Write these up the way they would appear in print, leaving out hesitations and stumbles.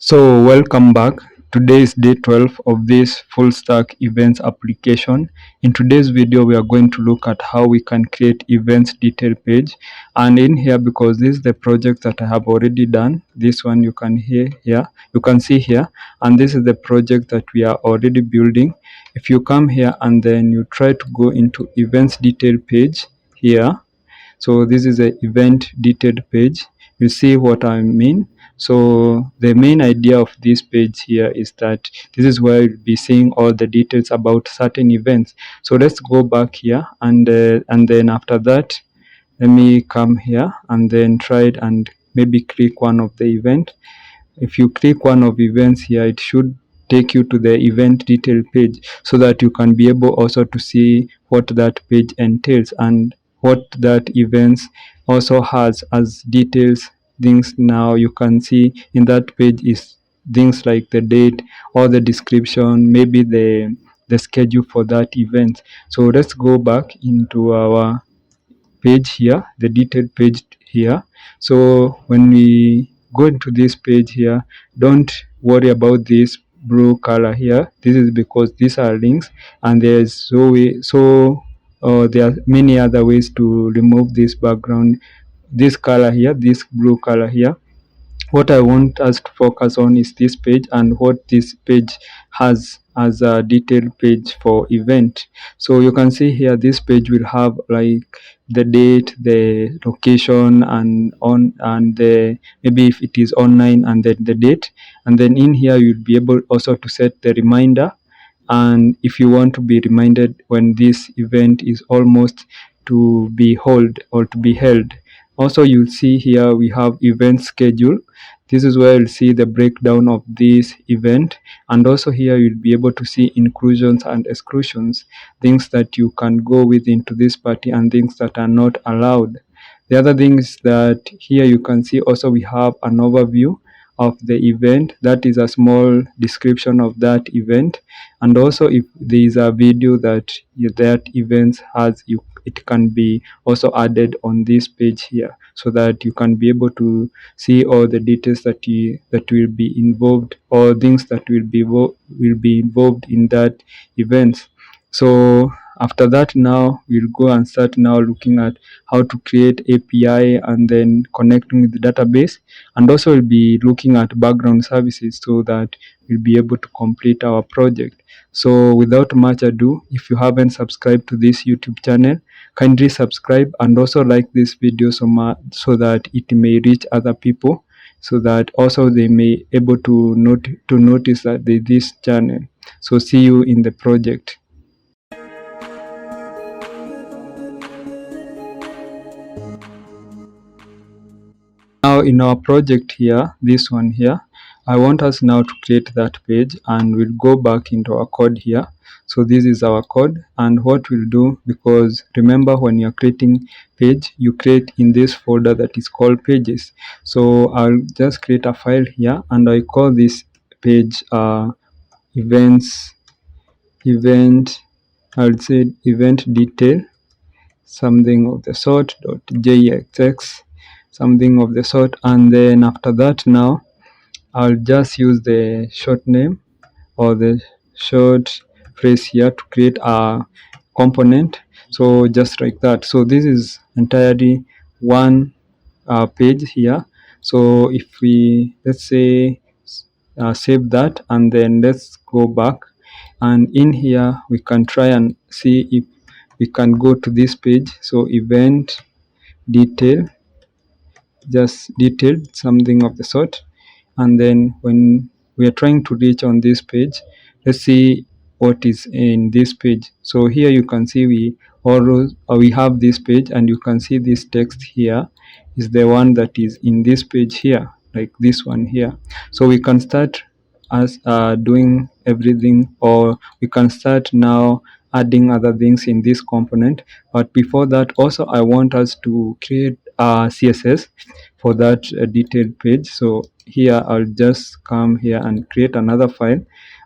So welcome back. Today is day 12 of this full stack events application. In today's video, we are going to look at how we can create events detail page. And in here, because this is the project that I have already done, this one you can hear here, you can see here, and this is the project that we are already building. If you come here and then you try to go into events detail page here, so this is a event detailed page. You see what I mean? So the main idea of this page here is that this is where you'll be seeing all the details about certain events. So let's go back here, and then after that, let me come here and then try it and maybe click one of the event. If you click one of events here, it should take you to the event detail page, so that you can be able also to see what that page entails and what that events also has as details. Things now you can see in that page is things like the date or the description, maybe the schedule for that event. So let's go back into our page here, the detailed page here. So when we go into this page here, don't worry about this blue color here. This is because these are links, and there's there are many other ways to remove this background, this color here, this blue color here. What I want us to focus on is this page and what this page has as a detailed page for event. So you can see here, this page will have like the date, the location, and the maybe if it is online, and then the date. And then in here you'll be able also to set the reminder, and if you want to be reminded when this event is almost to be held or to be held. Also, you'll see here we have event schedule. This is where you'll see the breakdown of this event, and also here you'll be able to see inclusions and exclusions, things that you can go with into this party and things that are not allowed. The other thing is that here you can see also we have an overview of the event, that is a small description of that event. And also if there is a video that that event has, it can be also added on this page here, so that you can be able to see all the details that will be involved, or things that will be involved in that event. So after that, now we'll go and start now looking at how to create API and then connecting with the database, and also we'll be looking at background services so that we'll be able to complete our project. So without much ado, if you haven't subscribed to this YouTube channel, kindly subscribe and also like this video so that it may reach other people, so that also they may able to notice that this channel. So see you in the project. Now in our project here, this one here, I want us now to create that page, and we'll go back into our code here. So this is our code, and what we'll do, because remember when you're creating page, you create in this folder that is called pages. So I'll just create a file here, and I call this page event, I'll say event detail, something of the sort .jx, something of the sort. And then after that, now I'll just use the short name or the short phrase here to create a component. So just like that. So this is entirely one page here. So if we, let's say, save that, and then let's go back, and in here we can try and see if we can go to this page. So event detail, just detailed, something of the sort. And then when we are trying to reach on this page, let's see what is in this page. So here you can see we have this page, and you can see this text here is the one that is in this page here, like this one here. So we can start as doing everything, or we can start now adding other things in this component. But before that, also I want us to create a CSS for that detailed page. So here I'll just come here and create another file.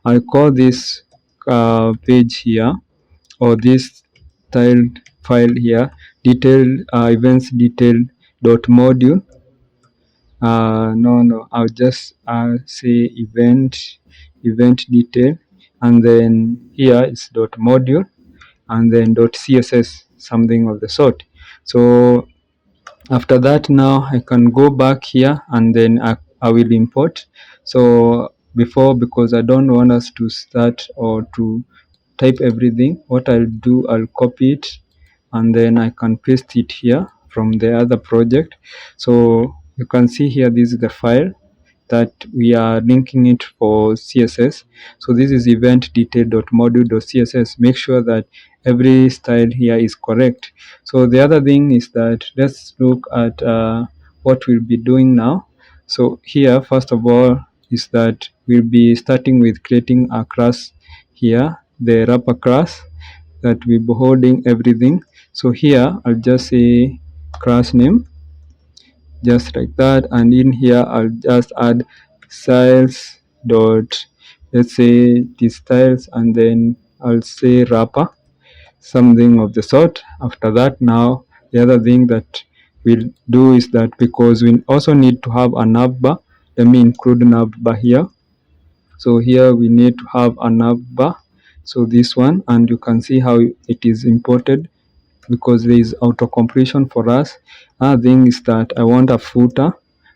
I'll call this page here, or this tiled file here, detailed events detailed dot module. no, I'll just say event detail, and then here is dot module, and then dot css, something of the sort. So after that, now I can go back here, and then I will import. So before, because I don't want us to start or to type everything, what I'll do, I'll copy it, and then I can paste it here from the other project. So you can see here, this is the file that we are linking it for css. So this is event detail.module.css. Make sure that every style here is correct. So the other thing is that, let's look at what we'll be doing now. So here, first of all, is that we'll be starting with creating a class here, the wrapper class, that will be holding everything. So here I'll just say class name, just like that, and in here I'll just add styles dot, let's say the styles, and then I'll say wrapper, something of the sort. After that, now the other thing that we'll do is that, because we also need to have a navbar, let me include navbar here. So here we need to have a navbar, so this one, and you can see how it is imported, because there is auto completion for us. Another thing is that I want a footer,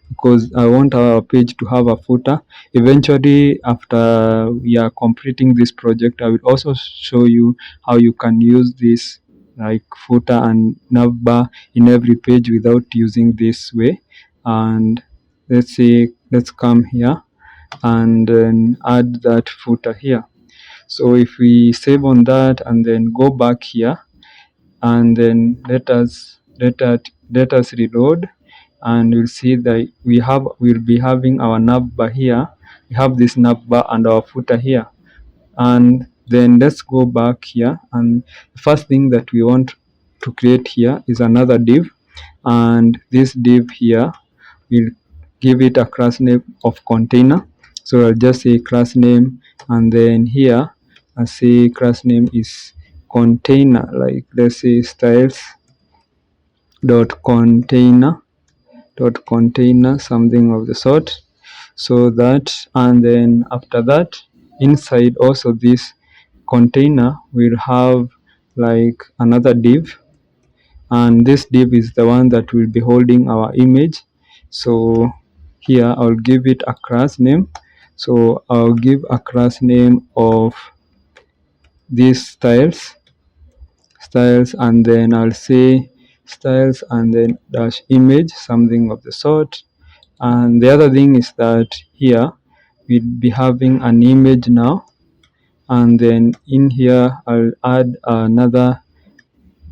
because I want our page to have a footer. Eventually, after we are completing this project, I will also show you how you can use this like footer and navbar in every page without using this way. And let's say, let's come here and then add that footer here. So if we save on that and then go back here, and then let us reload, and you'll see that we'll be having our navbar here. We have this navbar and our footer here. And then let's go back here, and the first thing that we want to create here is another div, and this div here, we'll give it a class name of container. So I'll just say class name, and then here I'll say class name is container, like let's say styles dot container, something of the sort. So that, and then after that, inside also this container, will have like another div, and this div is the one that will be holding our image. So here I'll give it a class name. So I'll give a class name of these styles, and then I'll say styles and then dash image, something of the sort. And the other thing is that here we'll be having an image now, and then in here I'll add another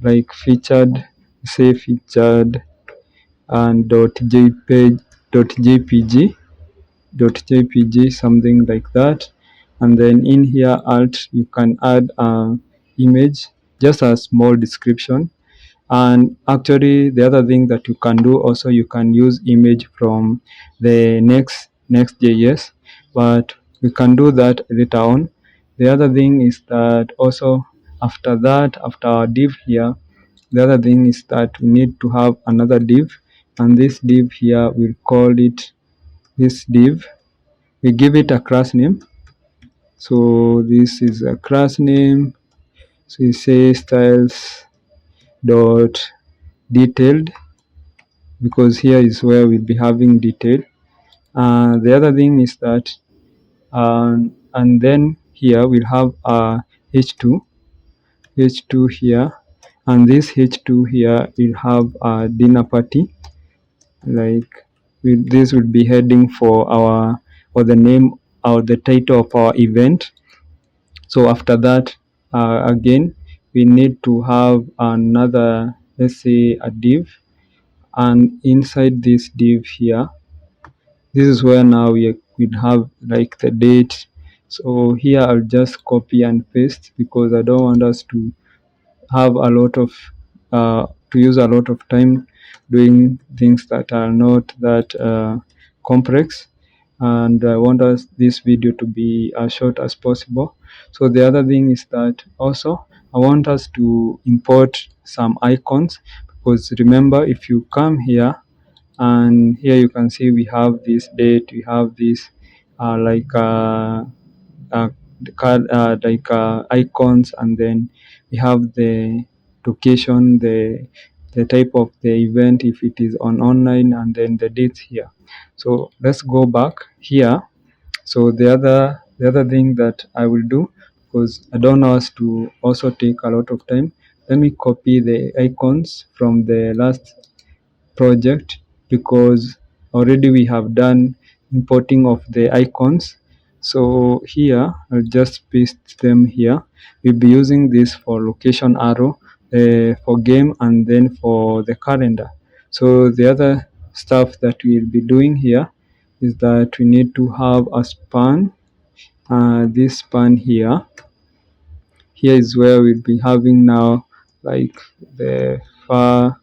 like featured, say featured, and .jpg, something like that. And then in here alt, you can add image, just a small description. And actually, the other thing that you can do also, you can use image from the next.js, but we can do that later on. The other thing is that also, after that, after our div here, the other thing is that we need to have another div, and this div here, we'll call it this div. We give it a class name. So this is a class name. So you say styles dot detailed, because here is where we'll be having detail. The other thing is that, and then here we'll have a h2 here, and this h2 here will have a dinner party, like this will be heading for our, or the name or the title of our event. So after that, again, we need to have another, let's say a div, and inside this div here, this is where now we have like the date. So here I'll just copy and paste, because I don't want us to have a lot of to use a lot of time doing things that are not that complex, and I want us this video to be as short as possible. So the other thing is that also I want us to import some icons, because remember, if you come here and here you can see we have this date, we have this like uh, like icons, and then we have the location, the type of the event, if it is on online, and then the dates here. So let's go back here. So the other thing that I will do, because I don't want us to also take a lot of time, let me copy the icons from the last project, because already we have done importing of the icons. So here I'll just paste them here. We'll be using this for location arrow, for game, and then for the calendar. So the other stuff that we'll be doing here is that we need to have a span. This span here is where we'll be having now like the far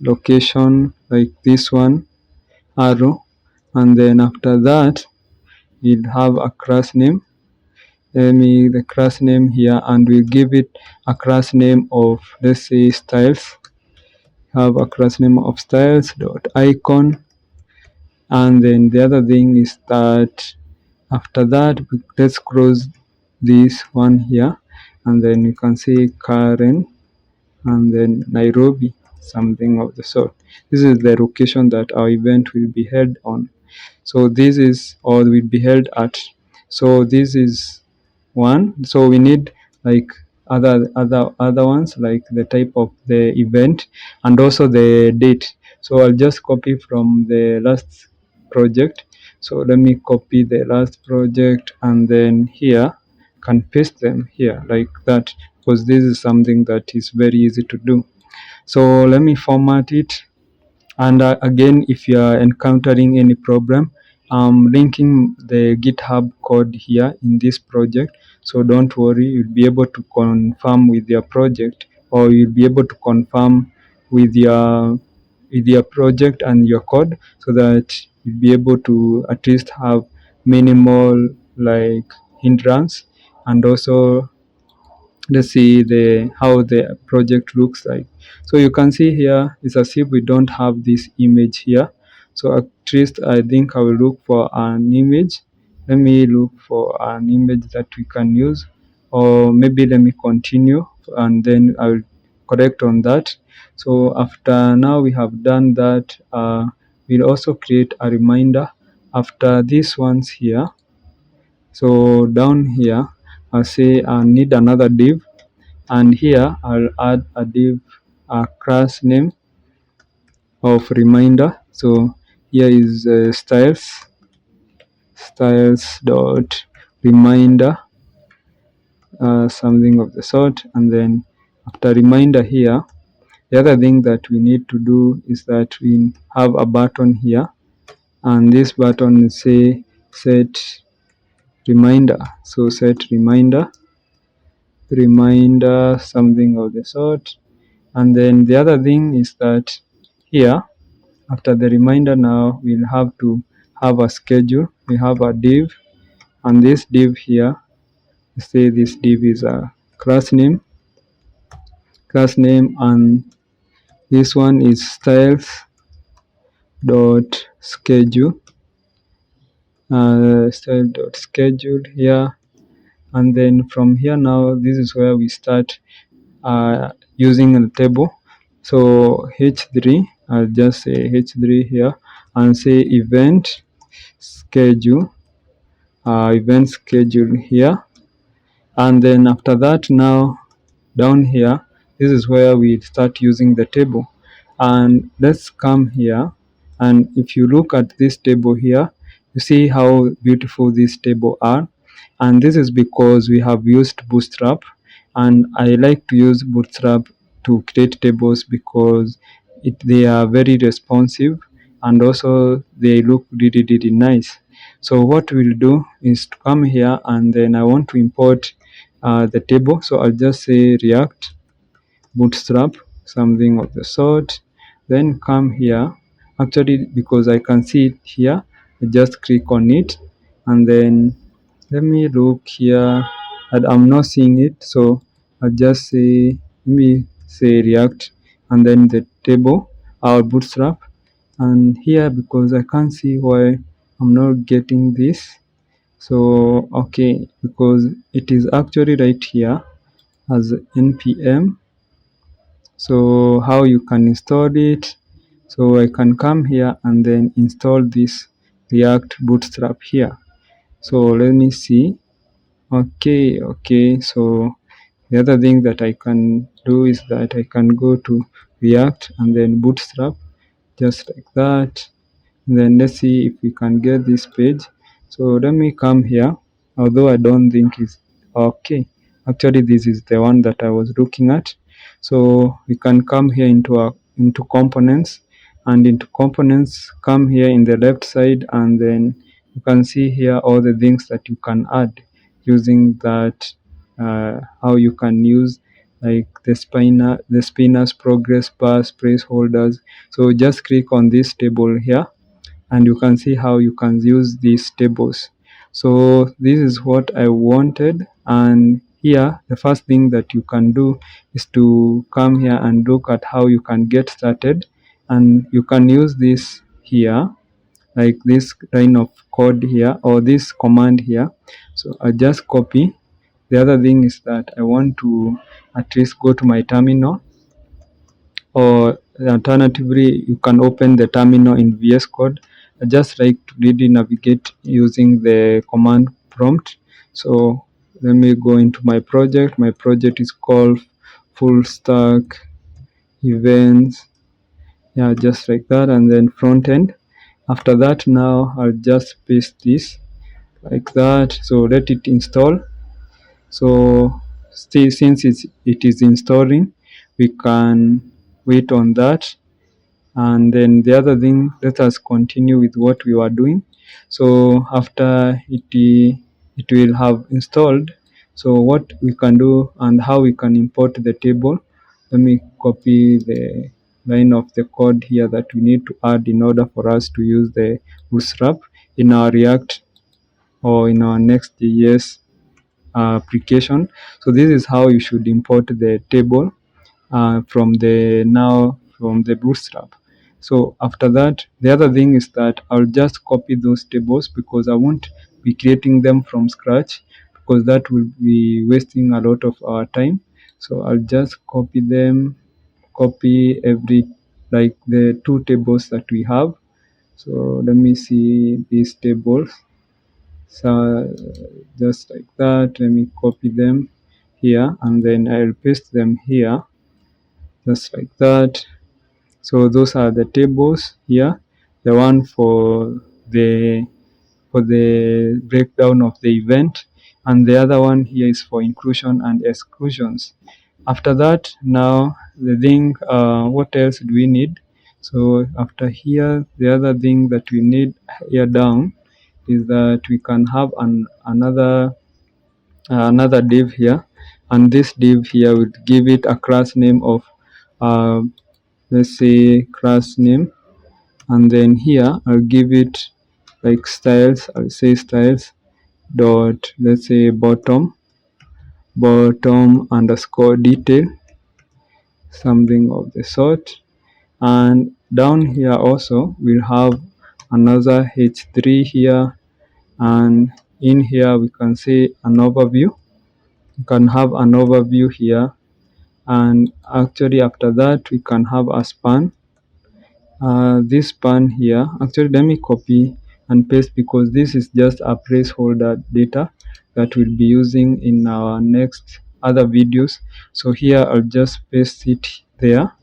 location, like this one arrow, and then after that we'll have a class name. Let me the class name here, and we'll give it a class name of, let's say, styles. Have a class name of styles dot icon. And then the other thing is that after that, let's close this one here, and then you can see Karen, and then Nairobi, something of the sort. This is the location that our event will be held on. So this is, or will be held at. So this is one. So we need like other ones, like the type of the event and also the date. So I'll just copy from the last project. So let me copy the last project, and then here can paste them here like that, because this is something that is very easy to do. So let me format it. And again, if you are encountering any problem, I'm linking the GitHub code here in this project. So don't worry, you'll be able to confirm with your project, or you'll be able to confirm with your project and your code, so that you'll be able to at least have minimal like hindrance. And also, let's see the how the project looks like. So you can see here it's as if we don't have this image here. So at least I think I will look for an image. Let me look for an image that we can use, or maybe let me continue and then I will correct on that. So after now we have done that, we'll also create a reminder after these ones here. So down here I'll say I need another div, and here I'll add a div, a class name of reminder. So here is styles dot reminder, something of the sort. And then after reminder here, the other thing that we need to do is that we have a button here, and this button say set reminder. So set reminder, something of the sort. And then the other thing is that here, after the reminder, now we'll have to have a schedule. We have a div, and this div here, say this div is a class name, and this one is styles dot schedule, style dot schedule here. And then from here now, this is where we start using a table. So h3, I'll just say h3 here, and say event schedule here. And then after that, now down here, this is where we start using the table. And let's come here, and if you look at this table here, you see how beautiful this table are. And this is because we have used Bootstrap, and I like to use Bootstrap to create tables because they are very responsive, and also they look really nice. So what we'll do is to come here, and then I want to import the table. So I'll just say React Bootstrap, something of the sort. Then come here. Actually, because I can see it here, I just click on it, and then let me look here, and I'm not seeing it. So I'll just say, let me say React, and then the table, our Bootstrap, and here because I can't see why I'm not getting this. So okay, because it is actually right here as npm. So how you can install it, so I can come here and then install this React Bootstrap here. So let me see. Okay, so the other thing that I can do is that I can go to React and then Bootstrap just like that. Then let's see if we can get this page. So let me come here, although I don't think it's okay. Actually, this is the one that I was looking at. So we can come here into components, and into components, come here in the left side, and then you can see here all the things that you can add using that, how you can use like the spinners, progress bars, placeholders. So just click on this table here, and you can see how you can use these tables. So this is what I wanted, and here the first thing that you can do is to come here and look at how you can get started, and you can use this here, like this line of code here or this command here. So I just copy. The other thing is that I want to at least go to my terminal, or alternatively you can open the terminal in VS Code. I just like to really navigate using the command prompt. So let me go into my project. My project is called full stack events, yeah, just like that, and then front end. After that, now I'll just paste this like that, so let it install. So still, since it is installing, we can wait on that. And then the other thing, let us continue with what we were doing. So after it will have installed, so what we can do and how we can import the table. Let me copy the line of the code here that we need to add in order for us to use the bootstrap in our React or in our Next.js application. So this is how you should import the table from the bootstrap. So after that, the other thing is that I'll just copy those tables because I won't be creating them from scratch, because that will be wasting a lot of our time. So I'll just copy them, copy every, like the two tables that we have. So let me see these tables. So just like that, let me copy them here, and then I'll paste them here just like that. So those are the tables here, the one for the breakdown of the event, and the other one here is for inclusion and exclusions. After that, now the thing, what else do we need? So after here, the other thing that we need here down is that we can have another div here, and this div here would give it a class name of uh, let's say class name, and then here I'll give it like styles. I'll say styles dot, let's say bottom underscore detail, something of the sort. And down here also we'll have another h3 here, and in here we can say an overview. You can have an overview here, and actually after that we can have a span. This span here, actually let me copy and paste because this is just a placeholder data that we'll be using in our next other videos. So here I'll just paste it there,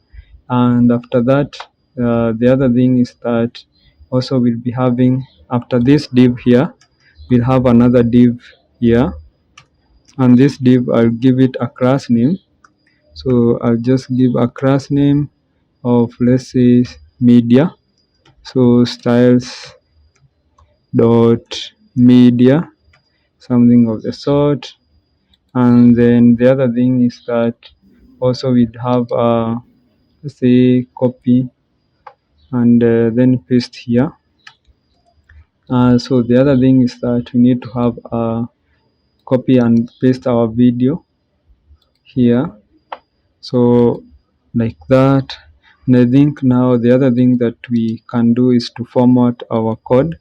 and after that, the other thing is that also we'll be having, after this div here, we'll have another div here, and this div I'll give it a class name. So I'll just give a class name of, let's say, media. So styles dot media, something of the sort. And then the other thing is that also we'd have let's say copy and then paste here. So the other thing is that we need to have copy and paste our video here, so like that. And I think now the other thing that we can do is to format our code,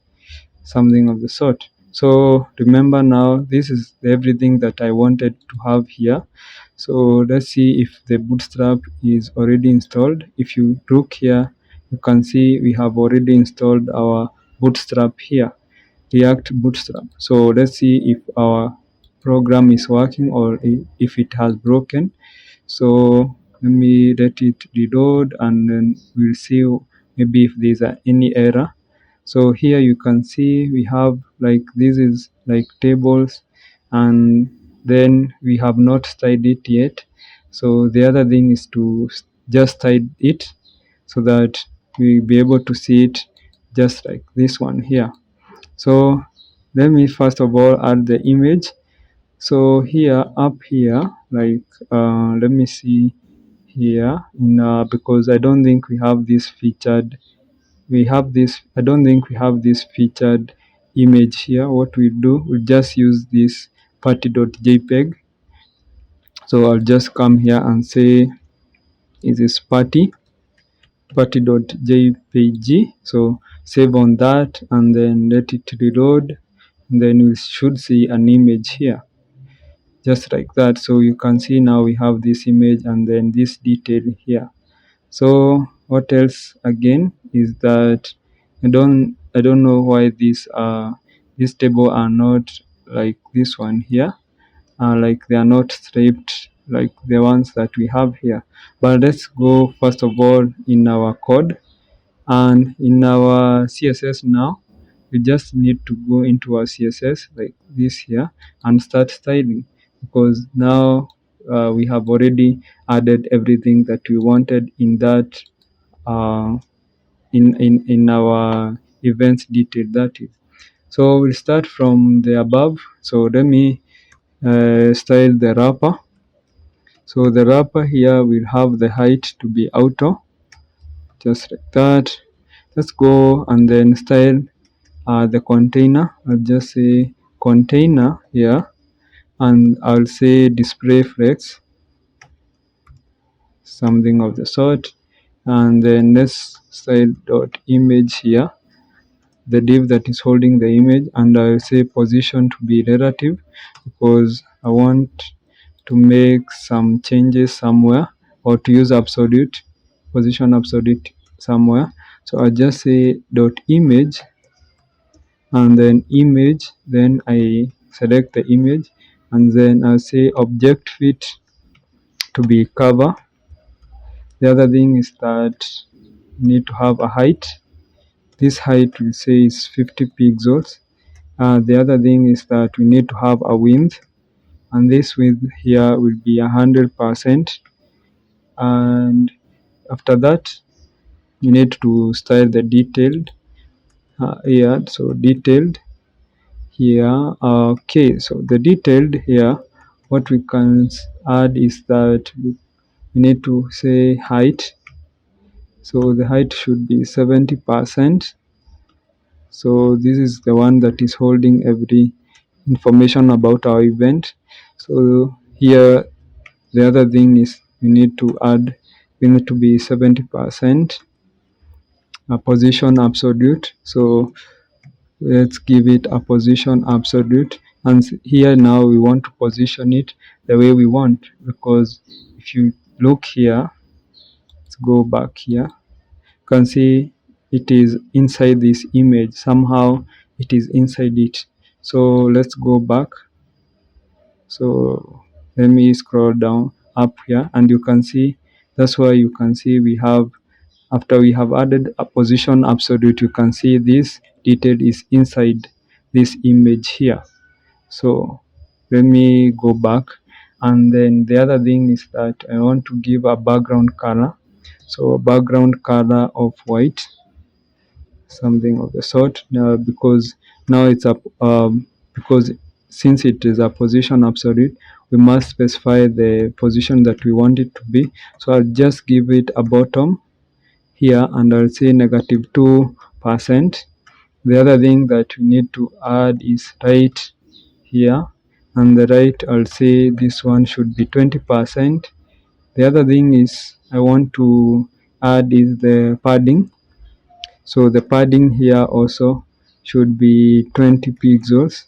something of the sort. So remember now, this is everything that I wanted to have here. So let's see if the Bootstrap is already installed. If you look here, you can see we have already installed our Bootstrap here, React Bootstrap. So let's see if our program is working or if it has broken. So let it reload, and then we'll see maybe if there's any error. So here you can see we have like, this is like tables, and then we have not styled it yet. So the other thing is to just style it so that we'll be able to see it just like this one here. So let me first of all add the image. So here, up here, like let me see here in because I don't think we have this featured, I don't think we have this featured image here. What we do, we just use this party.jpg. So I'll just come here and say, is this party.jpg. So save on that, and then let it reload, and then we should see an image here just like that. So you can see now we have this image and then this detail here. So what else again is that I don't know why this table are not like this one here, like they are not striped like the ones that we have here. But let's go first of all in our code, and in our CSS now, we just need to go into our CSS like this here and start styling, because now we have already added everything that we wanted in that uh, in our events detail, that is. So we'll start from the above. So let me style the wrapper. So the wrapper here will have the height to be auto, just like that. Let's go and then style the container. I'll just say container here, and I'll say display flex, something of the sort. And then let's style dot image here, the div that is holding the image, and I'll say position to be relative because I want to make some changes somewhere, or to use absolute, position absolute somewhere. So I'll just say dot image, and then image, then I select the image, and then I'll say object fit to be cover. The other thing is that you need to have a height. This height will say is 50 pixels. The other thing is that we need to have a width, and this width here will be 100%. And after that, you need to style the detailed here. So detailed here. Okay, so the detailed here, what we can add is that we need to say height. So the height should be 70%. So this is the one that is holding every information about our event. So here the other thing is we need to be 70%, position absolute. So let's give it a position absolute, and here now we want to position it the way we want, because if you look here, let's go back here, you can see it is inside this image, somehow it is inside it. So let's go back. So let me scroll down up here, and you can see, that's why you can see we have, after we have added a position absolute, you can see this detail is inside this image here. So let me go back, and then the other thing is that I want to give a background color. So a background color of white, something of the sort. Now because now it's a because since it is a position absolute, we must specify the position that we want it to be. So I'll just give it a bottom here, and I'll say -2%. The other thing that we need to add is right here, and the right, I'll say this one should be 20%. The other thing is I want to add is the padding. So the padding here also should be 20 pixels.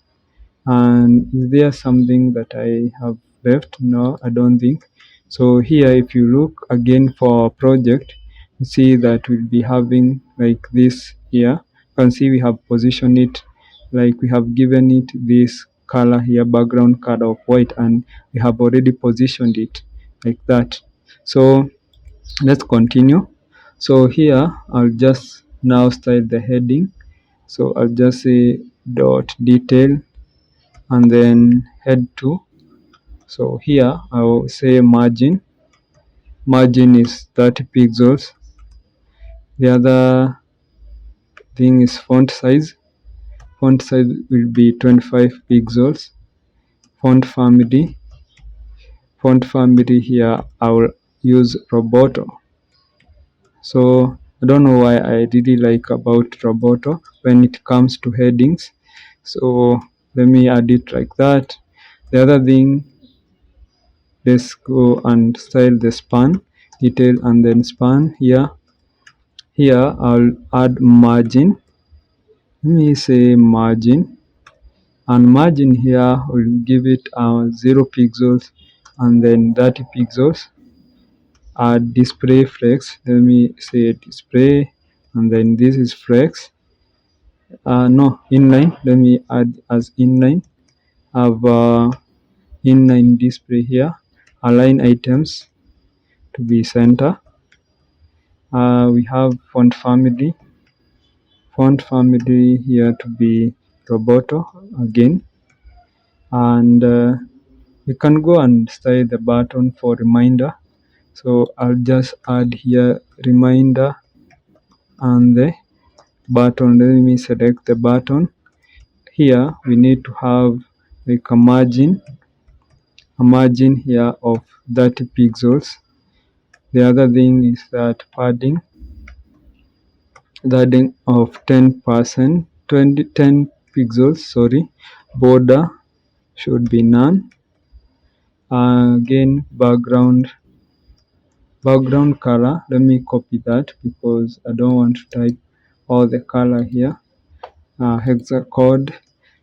And is there something that I have left? No, I don't think. So here, if you look again for our project, you see that we'll be having like this here. You can see we have positioned it, like we have given it this color here, background color of white, and we have already positioned it like that. So let's continue. So here I'll just now style the heading. So I'll just say dot detail and then head to. So here I will say margin is 30 pixels. The other thing is font size will be 25 pixels. Font family here I will use Roboto. So I don't know why I really like about Roboto when it comes to headings. So let me add it like that. The other thing, let's go and style the span detail and then span here. Here I'll add margin. Let me say margin, and margin here will give it 0 pixels and then 30 pixels. Add display flex. Let me say display, and then this is flex. No, inline. Let me add as inline. Have inline display here. Align items to be center. We have font family here to be Roboto again, and we can go and style the button for reminder. So I'll just add here reminder and the button. Let me select the button. Here we need to have like a margin here of 30 pixels. The other thing is that padding of 10%, 10 pixels, sorry. Border should be none. Again, background color, let me copy that because I don't want to type all the color here. Hexacode.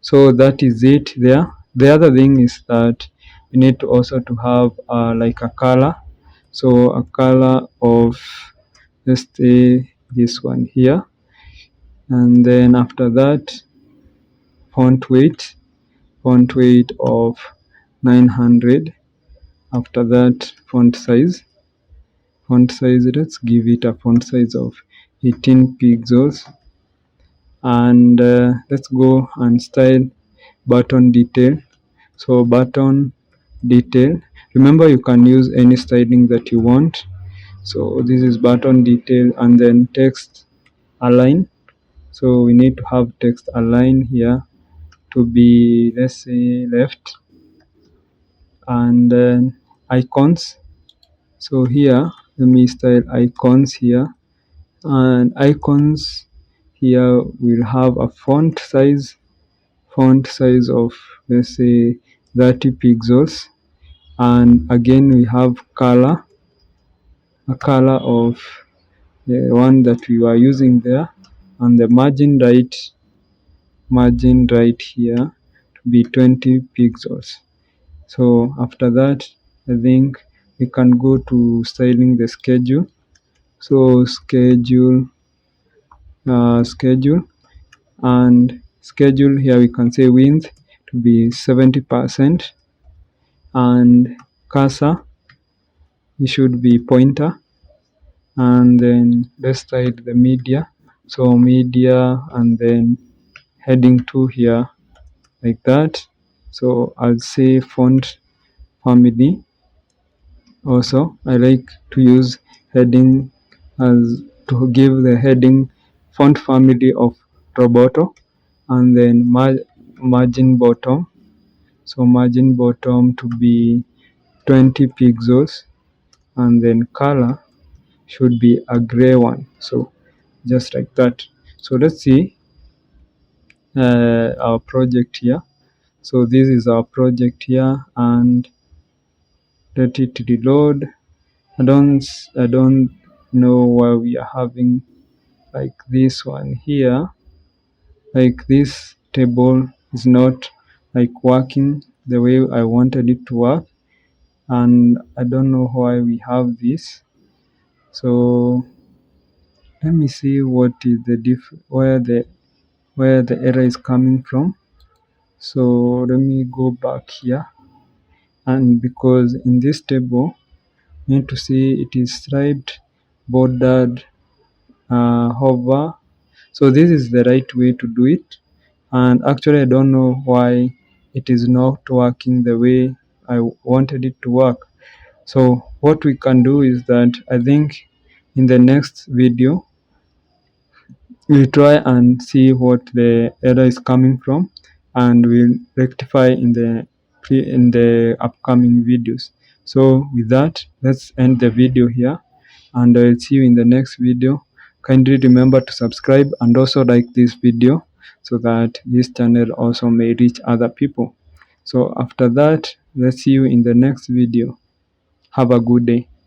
So that is it there. The other thing is that we need to also to have like a color. So a color of, let's say this one here, and then after that font weight of 900. After that font size, let's give it a font size of 18 pixels. And let's go and style button detail. So button detail, remember you can use any styling that you want. So this is button detail, and then text align. So we need to have text align here to be, let's say, left. And then icons. So here let me style icons here, and icons here will have a font size of, let's say, 30 pixels. And again we have color, a color of the one that we are using there, and the margin right here to be 20 pixels. So after that, I think we can go to styling the schedule. So schedule and schedule here we can say width to be 70%, and cursor, it should be pointer. And then let's style the media. So media, and then heading 2 here like that. So I'll say font family. Also I like to use heading as to give the heading font family of Roboto. And then margin bottom, so margin bottom to be 20 pixels, and then color should be a gray one. So just like that. So let's see our project here. So this is our project here, and let it reload. I don't know why we are having like this one here. Like this table is not like working the way I wanted it to work, and I don't know why we have this. So let me see what is the where the error is coming from. So let me go back here, and because in this table you need to see it is striped, bordered, hover. So this is the right way to do it, and actually I don't know why it is not working the way I wanted it to work. So what we can do is that I think in the next video we'll try and see what the error is coming from, and we'll rectify in the upcoming videos. So with that, let's end the video here, and I'll see you in the next video. Kindly remember to subscribe and also like this video so that this channel also may reach other people. So after that, let's see you in the next video. Have a good day.